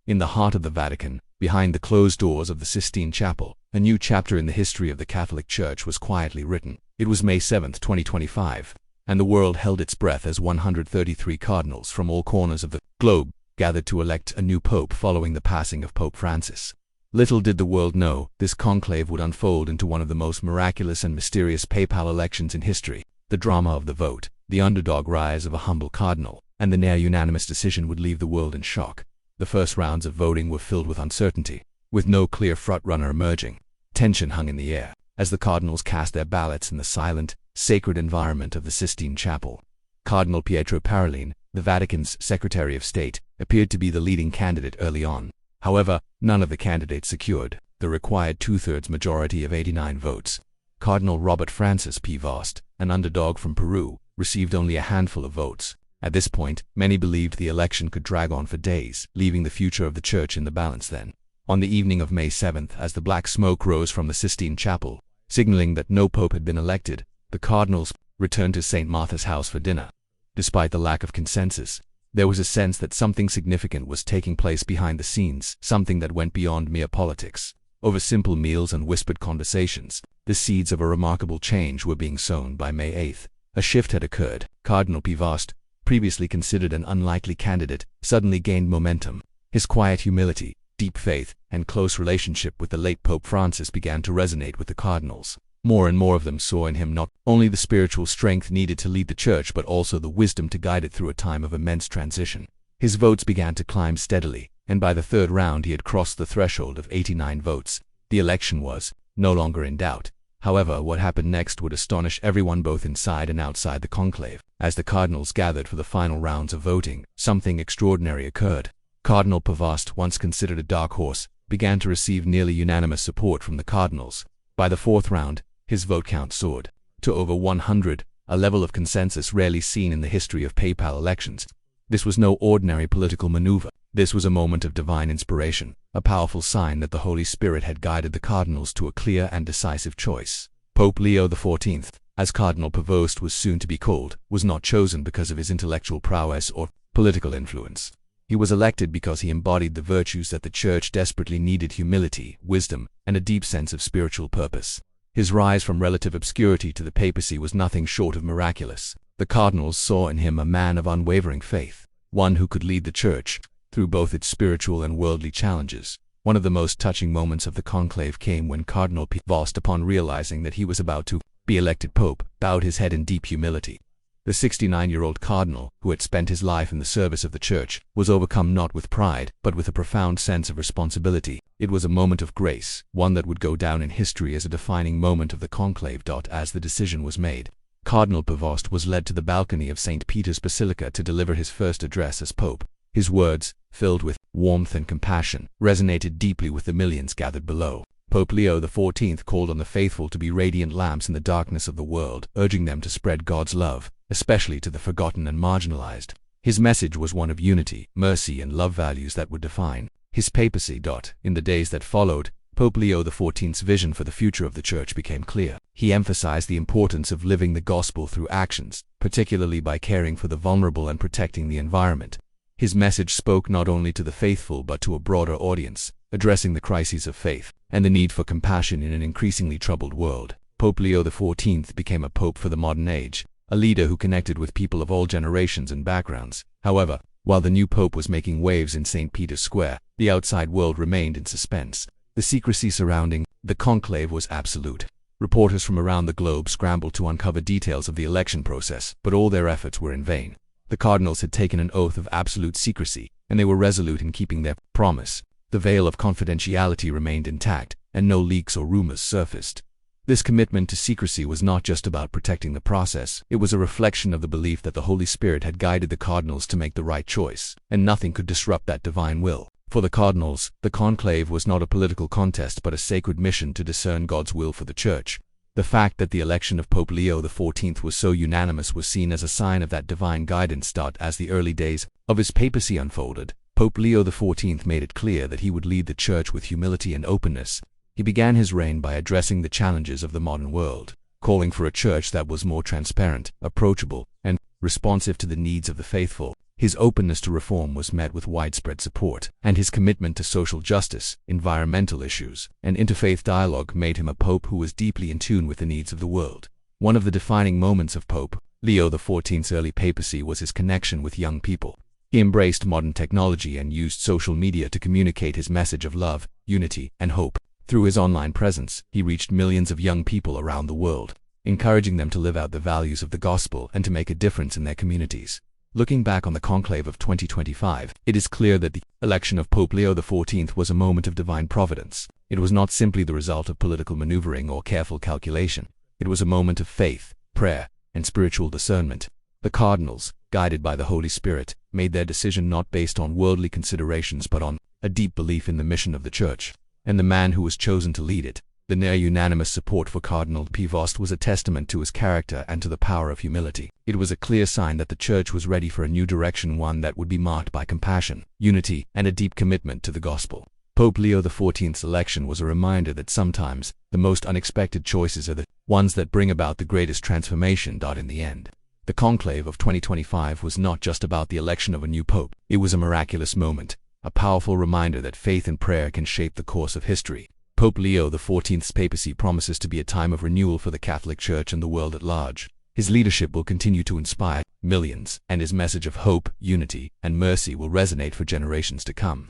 In the heart of the Vatican, behind the closed doors of the Sistine Chapel, a new chapter in the history of the Catholic Church was quietly written. It was May 7, 2025, and the world held its breath as 133 cardinals from all corners of the globe gathered to elect a new pope following the passing of Pope Francis. Little did the world know, this conclave would unfold into one of the most miraculous and mysterious papal elections in history. The drama of the vote, the underdog rise of a humble cardinal, and the near-unanimous decision would leave the world in shock. The first rounds of voting were filled with uncertainty, with no clear front-runner emerging. Tension hung in the air as the cardinals cast their ballots in the silent, sacred environment of the Sistine Chapel. Cardinal Pietro Parolin, the Vatican's Secretary of State, appeared to be the leading candidate early on. However, none of the candidates secured the required two-thirds majority of 89 votes. Cardinal Robert Francis P. Vost, an underdog from Peru, received only a handful of votes. At this point, many believed the election could drag on for days, leaving the future of the Church in the balance then. On the evening of May 7th, as the black smoke rose from the Sistine Chapel, signaling that no pope had been elected, the cardinals returned to St. Martha's house for dinner. Despite the lack of consensus, there was a sense that something significant was taking place behind the scenes, something that went beyond mere politics. Over simple meals and whispered conversations, the seeds of a remarkable change were being sown. By May 8th, a shift had occurred. Cardinal P. Vost, previously considered an unlikely candidate, suddenly gained momentum. His quiet humility, deep faith, and close relationship with the late Pope Francis began to resonate with the cardinals. More and more of them saw in him not only the spiritual strength needed to lead the Church but also the wisdom to guide it through a time of immense transition. His votes began to climb steadily, and by the third round he had crossed the threshold of 89 votes. The election was no longer in doubt. However, what happened next would astonish everyone both inside and outside the conclave. As the cardinals gathered for the final rounds of voting, something extraordinary occurred. Cardinal Vost, once considered a dark horse, began to receive nearly unanimous support from the cardinals. By the fourth round, his vote count soared to over 100, a level of consensus rarely seen in the history of papal elections. This was no ordinary political maneuver. This was a moment of divine inspiration, a powerful sign that the Holy Spirit had guided the cardinals to a clear and decisive choice. Pope Leo XIV, as Cardinal Vost was soon to be called, was not chosen because of his intellectual prowess or political influence. He was elected because he embodied the virtues that the Church desperately needed: humility, wisdom, and a deep sense of spiritual purpose. His rise from relative obscurity to the papacy was nothing short of miraculous. The cardinals saw in him a man of unwavering faith, one who could lead the Church through both its spiritual and worldly challenges. One of the most touching moments of the conclave came when Cardinal Vost, upon realizing that he was about to be elected pope, bowed his head in deep humility. The 69-year-old cardinal, who had spent his life in the service of the Church, was overcome not with pride, but with a profound sense of responsibility. It was a moment of grace, one that would go down in history as a defining moment of the conclave. As the decision was made, Cardinal Vost was led to the balcony of St. Peter's Basilica to deliver his first address as pope. His words, filled with warmth and compassion, resonated deeply with the millions gathered below. Pope Leo XIV called on the faithful to be radiant lamps in the darkness of the world, urging them to spread God's love, especially to the forgotten and marginalized. His message was one of unity, mercy, and love, values that would define his papacy. In the days that followed, Pope Leo XIV's vision for the future of the Church became clear. He emphasized the importance of living the gospel through actions, particularly by caring for the vulnerable and protecting the environment. His message spoke not only to the faithful but to a broader audience, addressing the crises of faith and the need for compassion in an increasingly troubled world. Pope Leo XIV became a pope for the modern age, a leader who connected with people of all generations and backgrounds. However, while the new pope was making waves in St. Peter's Square, the outside world remained in suspense. The secrecy surrounding the conclave was absolute. Reporters from around the globe scrambled to uncover details of the election process, but all their efforts were in vain. The cardinals had taken an oath of absolute secrecy, and they were resolute in keeping their promise. The veil of confidentiality remained intact, and no leaks or rumors surfaced. This commitment to secrecy was not just about protecting the process, it was a reflection of the belief that the Holy Spirit had guided the cardinals to make the right choice, and nothing could disrupt that divine will. For the cardinals, the conclave was not a political contest but a sacred mission to discern God's will for the Church. The fact that the election of Pope Leo XIV was so unanimous was seen as a sign of that divine guidance. As the early days of his papacy unfolded, Pope Leo XIV made it clear that he would lead the Church with humility and openness. He began his reign by addressing the challenges of the modern world, calling for a Church that was more transparent, approachable, and responsive to the needs of the faithful. His openness to reform was met with widespread support, and his commitment to social justice, environmental issues, and interfaith dialogue made him a pope who was deeply in tune with the needs of the world. One of the defining moments of Pope Leo XIV's early papacy was his connection with young people. He embraced modern technology and used social media to communicate his message of love, unity, and hope. Through his online presence, he reached millions of young people around the world, encouraging them to live out the values of the gospel and to make a difference in their communities. Looking back on the Conclave of 2025, it is clear that the election of Pope Leo XIV was a moment of divine providence. It was not simply the result of political maneuvering or careful calculation. It was a moment of faith, prayer, and spiritual discernment. The cardinals, guided by the Holy Spirit, made their decision not based on worldly considerations but on a deep belief in the mission of the Church. And the man who was chosen to lead it, the near-unanimous support for Cardinal Prevost, was a testament to his character and to the power of humility. It was a clear sign that the Church was ready for a new direction, one that would be marked by compassion, unity, and a deep commitment to the gospel. Pope Leo XIV's election was a reminder that sometimes the most unexpected choices are the ones that bring about the greatest transformation. In the end, the Conclave of 2025 was not just about the election of a new pope. It was a miraculous moment, a powerful reminder that faith and prayer can shape the course of history. Pope Leo XIV's papacy promises to be a time of renewal for the Catholic Church and the world at large. His leadership will continue to inspire millions, and his message of hope, unity, and mercy will resonate for generations to come.